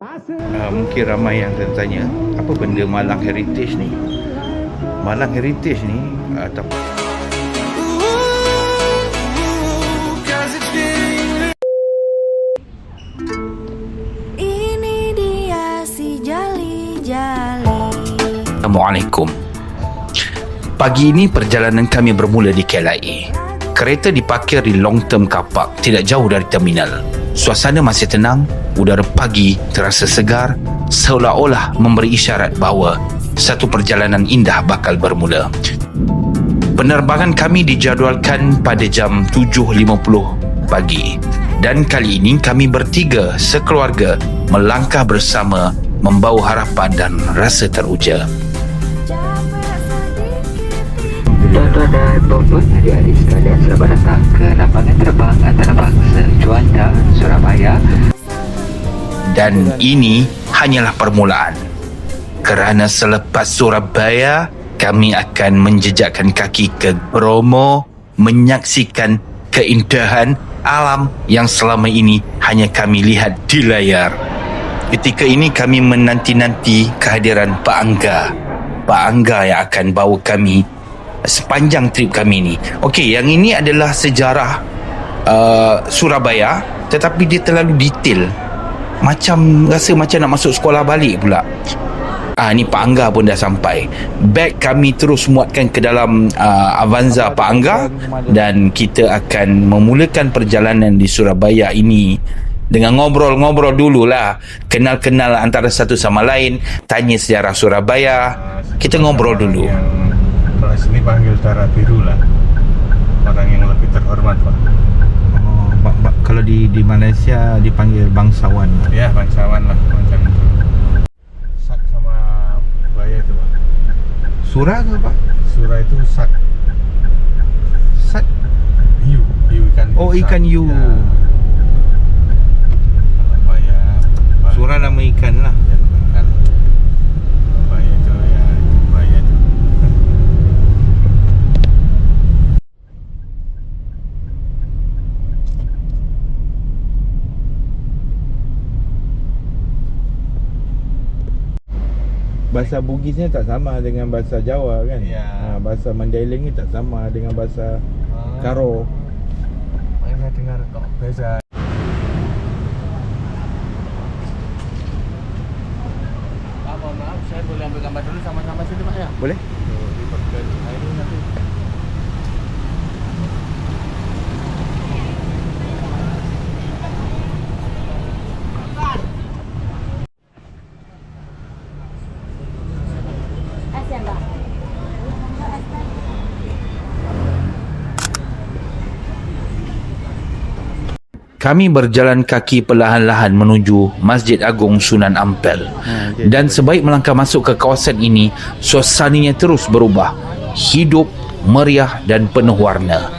Mungkin ramai yang tertanya, apa benda Malang Heritage ni? Malang Heritage ni atau Ini dia si jali-jali. Assalamualaikum. Pagi ini perjalanan kami bermula di KLIA. Kereta diparkir di long term car park tidak jauh dari terminal. Suasana masih tenang, udara pagi terasa segar, seolah-olah memberi isyarat bahawa satu perjalanan indah bakal bermula. Penerbangan kami dijadualkan pada jam 7.50 pagi. Dan kali ini kami bertiga sekeluarga melangkah bersama membawa harapan dan rasa teruja. Tuan-tuan dan puan-puan, adik-adik sekalian, selamat datang ke lapangan terbang antarabangsa Juanda, Surabaya. Dan ini hanyalah permulaan. Kerana selepas Surabaya, kami akan menjejakkan kaki ke Bromo, menyaksikan keindahan alam yang selama ini hanya kami lihat di layar. Ketika ini kami menanti-nanti kehadiran Pak Angga. Pak Angga yang akan bawa kami sepanjang trip kami ni. Okey, yang ini adalah sejarah Surabaya, tetapi dia terlalu detail. Macam rasa macam nak masuk sekolah balik pula. Ni Pak Angga pun dah sampai. Beg kami terus muatkan ke dalam Avanza Pak Angga, dan kita akan memulakan perjalanan di Surabaya ini dengan ngobrol-ngobrol dululah. Kenal-kenal antara satu sama lain, tanya sejarah Surabaya. Kita ngobrol dulu. Kalau sini panggil darah biru lah, orang yang lebih terhormat, Pak. Kalau di Malaysia dipanggil bangsawan. Ya, bangsawan lah macam itu. Sak sama buaya itu, Pak. Surah ke, Pak? Surah itu sak. Sak? Hiu ikan. Oh, sak. Ikan hiu. Ya. Kalau buaya. Surah nama ikan lah. Ya, ikan. Buaya itu ya, buaya itu. Bahasa Bugisnya tak sama dengan bahasa Jawa kan? Ya. Bahasa Mandailing ni tak sama dengan bahasa Karo. Saya dengar kok beza. Maaf, saya boleh ambil gambar dulu sama-sama sini, Pak ya? Boleh. Nanti. Kami berjalan kaki perlahan-lahan menuju Masjid Agung Sunan Ampel. Dan sebaik melangkah masuk ke kawasan ini, suasananya terus berubah. Hidup, meriah dan penuh warna.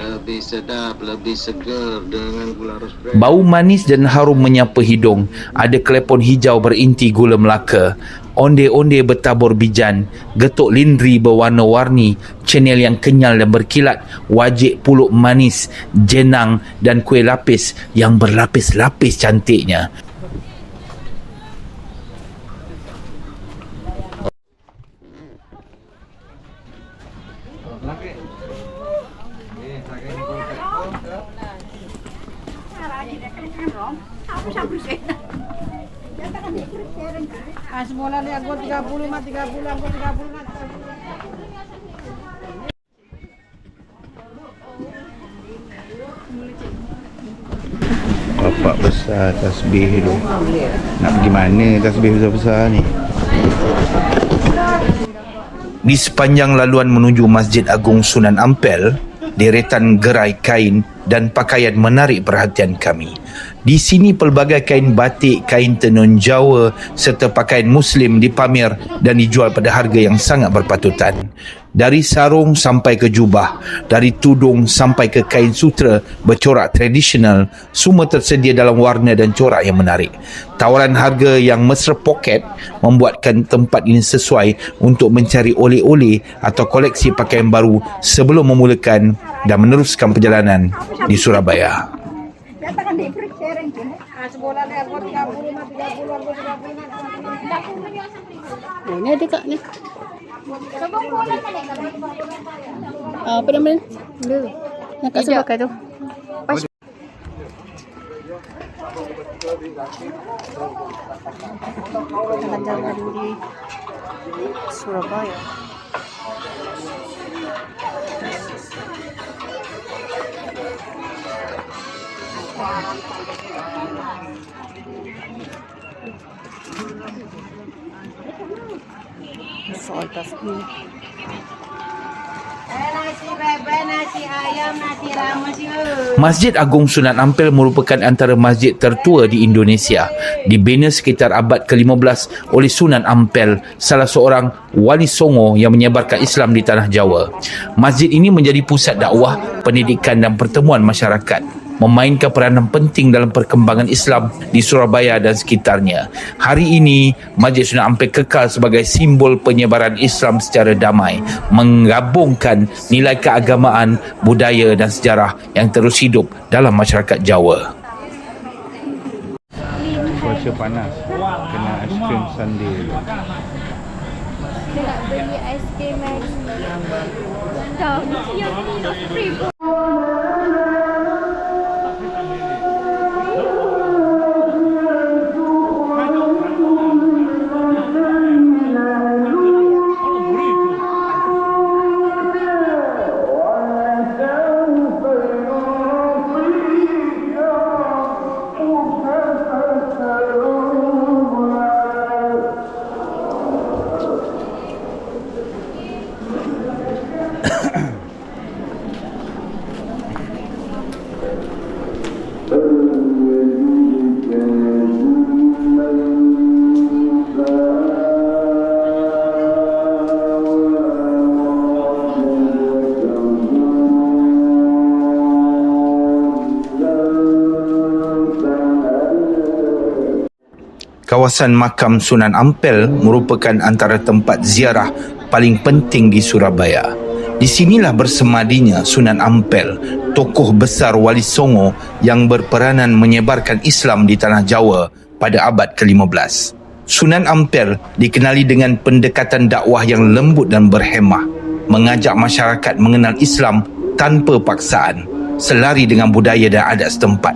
Lebih sedap, lebih segar dengan gula ros brand. Bau manis dan harum menyapa hidung. Ada klepon hijau berinti gula Melaka, onde-onde bertabur bijan, getuk lindri berwarna-warni, cenil yang kenyal dan berkilat, wajik puluk manis, jenang dan kuih lapis yang berlapis-lapis cantiknya. Semula ni aku 30 mah 30 aku 30 mah. Bapak besar tasbih tu. Nak pergi mana tasbih besar-besar ni? Di sepanjang laluan menuju Masjid Agung Sunan Ampel, deretan gerai kain dan pakaian menarik perhatian kami. Di sini pelbagai kain batik, kain tenun Jawa serta pakaian Muslim dipamer dan dijual pada harga yang sangat berpatutan. Dari sarung sampai ke jubah, dari tudung sampai ke kain sutera bercorak tradisional, semua tersedia dalam warna dan corak yang menarik. Tawaran harga yang mesra poket membuatkan tempat ini sesuai untuk mencari oleh-oleh atau koleksi pakaian baru sebelum memulakan dan meneruskan perjalanan di Surabaya. Sebulan ni aku 30 mah 30 aku 30. Ni ada kak ni. Apa nama ni? Nak kat sebelah tu. Jalan-jalan di Surabaya. Soal tasbih. Nasi bebek, nasi ayam, nasi rames. Masjid Agung Sunan Ampel merupakan antara masjid tertua di Indonesia. Dibina sekitar abad ke-15 oleh Sunan Ampel, salah seorang wali songo yang menyebarkan Islam di tanah Jawa. Masjid ini menjadi pusat dakwah, pendidikan dan pertemuan masyarakat, memainkan peranan penting dalam perkembangan Islam di Surabaya dan sekitarnya. Hari ini, Masjid Sunan Ampel kekal sebagai simbol penyebaran Islam secara damai, menggabungkan nilai keagamaan, budaya dan sejarah yang terus hidup dalam masyarakat Jawa. Cuaca panas, kena aiskrim sundae. Nak beli aiskrim lagi. Tahu yang ni dah free. Kawasan makam Sunan Ampel merupakan antara tempat ziarah paling penting di Surabaya. Di sinilah bersemadinya Sunan Ampel, tokoh besar Wali Songo yang berperanan menyebarkan Islam di tanah Jawa pada abad ke-15. Sunan Ampel dikenali dengan pendekatan dakwah yang lembut dan berhemah, mengajak masyarakat mengenal Islam tanpa paksaan, selari dengan budaya dan adat setempat.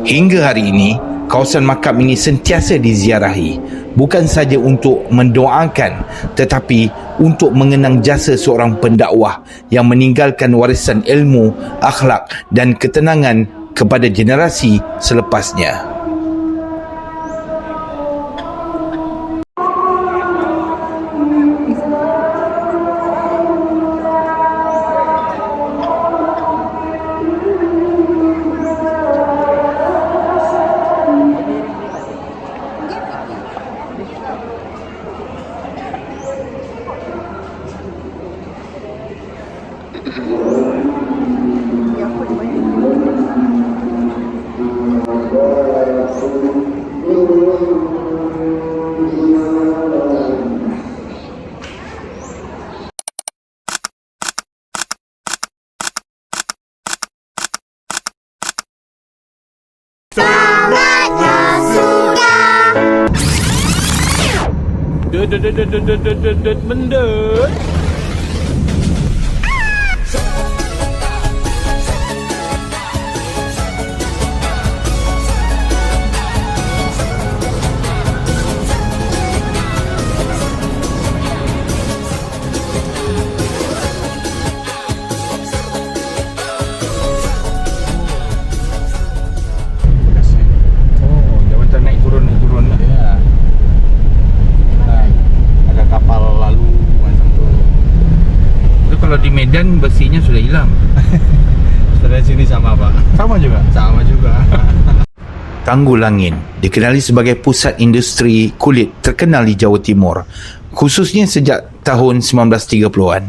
Hingga hari ini, kawasan makam ini sentiasa diziarahi, bukan saja untuk mendoakan tetapi untuk mengenang jasa seorang pendakwah yang meninggalkan warisan ilmu, akhlak dan ketenangan kepada generasi selepasnya. Mendet. Oh, jabatan naik turun lah. Ya. Ada kapal lalu macam tu. Itu kalau di Medan besinya sudah hilang. Dari sini sama Pak. Sama juga. Sama juga. Tanggulangin dikenali sebagai pusat industri kulit terkenal di Jawa Timur, khususnya sejak tahun 1930-an.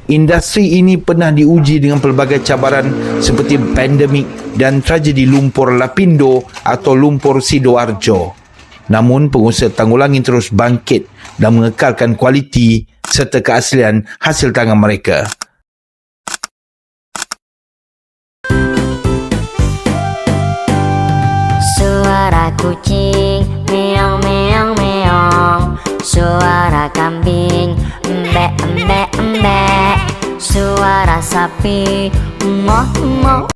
Industri ini pernah diuji dengan pelbagai cabaran seperti pandemik dan tragedi lumpur Lapindo atau lumpur Sidoarjo. Namun pengusaha Tanggulangi terus bangkit dan mengekalkan kualiti serta keaslian hasil tangan mereka. Suara kucing meong meong meong, suara kambing embe embe embe, suara sapi moh moh.